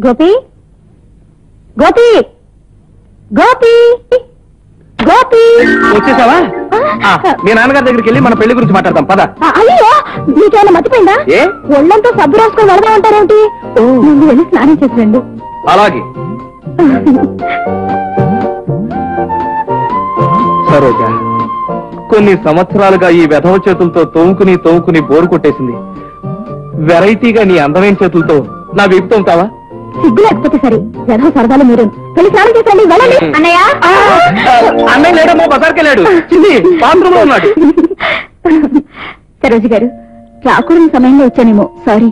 గోపి గోపి గోపి గోపి వచ్చేసావా? మీ నాన్నగారి దగ్గరికి వెళ్ళి మన పెళ్లి గురించి మాట్లాడతాం పద. అయ్యో నీకేమైనా మర్చిపోయిందా? ఏ ఒళ్ళంతా సబ్బు రాసుకొని వెళ్దాం అంటారేమిటి? ముందు వెళ్ళి స్నానం చేసి రండి. అలాగే. సరోజ, కొన్ని సంవత్సరాలుగా ఈ వెధవ చేతులతో తోముకుని బోరు కొట్టేసింది. వెరైటీగా నీ అందమైన చేతులతో నా వీపు తోముతావా? సిగ్గు లేకపోతే సరే, వెధవ సరదాలు మీరు వెళ్ళి స్నానం చేసి రండి. వెళ్ళండి. అన్నయ్య అన్నయ్య లేడమ్మా, బజార్కి వెళ్ళాడు. చిన్ని బాత్రూమ్ లో ఉన్నాడు. సరోజ గారు, రాకూడని సమయంలో వచ్చానేమో, సారీ.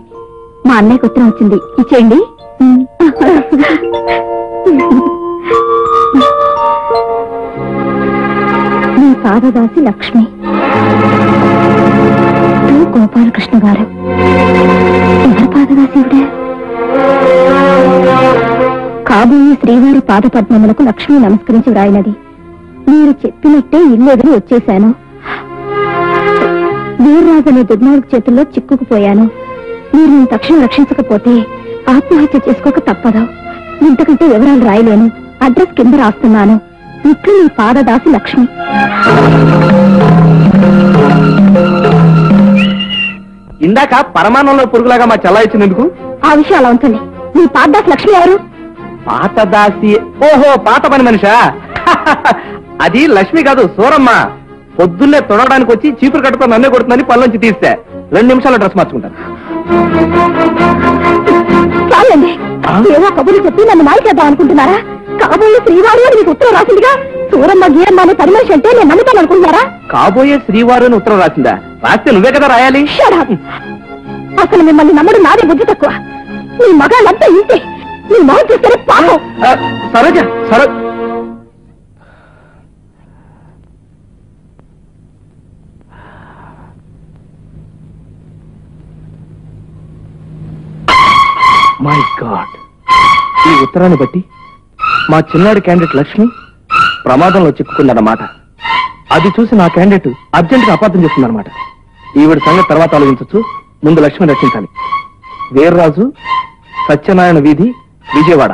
మా అన్నయ్యకి ఉత్తరం వచ్చింది, ఇచ్చేయండి. మీ పాదదాసి లక్ష్మి, గోపాలకృష్ణ గారు. ఎవరి పాదదాసి ఇవిడే? కాబోయే శ్రీవారి పాదపద్మములకు లక్ష్మి నమస్కరించి వ్రాయినది. మీరు చెప్పినట్టే ఇల్లు ఎదురు వచ్చేశాను. వీర్రాజు అనే దుర్మార్గ చేతుల్లో చిక్కుకుపోయాను. మీరు నేను తక్షణం రక్షించకపోతే ఆత్మహత్య చేసుకోక తప్పదు. ఇంతకంటే వివరాలు రాయలేను. అడ్రస్ కింద రాస్తున్నాను. ఇట్లు మీ పాదదాసి లక్ష్మి. ఇందాక పరమాణంలో పురుగులాగా మా చెల్లా ఇచ్చినందుకు ఆ విషయం అలా ఉంటుంది. మీ పాదదాసి లక్ష్మి ఎవరు? పాతదాసి. ఓహో, పాత పని మనిషా? అది లక్ష్మి కాదు, సూరమ్మ. పొద్దున్నే తొడవడానికి వచ్చి చీపురు కట్టుతో నన్నే కొడుతుందని పళ్ళొంచి తీస్తే 2 నిమిషాల్లో డ్రెస్ మార్చుకుంటాను. చాలండి, ఏవో కబుర్లు చెప్పి నన్ను మాయచేద్దాం అనుకుంటున్నారా? కాబోయే శ్రీవారు అని మీకు ఉత్తరం రాసిందిగా. సూరమ్మ గీరమ్మ అనే పని మనిషి అంటే నేను నమ్ముతాను అనుకుంటున్నారా? కాబోయే శ్రీవారు అని ఉత్తరం రాసిందా? రాస్తే నువ్వే కదా రాయాలి. అసలు మిమ్మల్ని నమ్మడం నాదే బుద్ధి తక్కువ. మీ మగాళ్ళంతా ఇంతే. మీ మొహం చూస్తేనే పాపం. సరోజ, మై గాడ్, ఈ ఉత్తరాన్ని బట్టి మా చిన్నాడి క్యాండిడేట్ లక్ష్మి ప్రమాదంలో చిక్కుకుందన్నమాట. అది చూసి నా క్యాండిడేట్ అర్జెంట్ గా అపార్థం చేస్తుందన్నమాట. ఈవిడ సంగతి తర్వాత ఆలోచించచ్చు. ముందు లక్ష్మిని రక్షించాలి. వీర్రాజు, సత్యనారాయణ వీధి, విజయవాడ.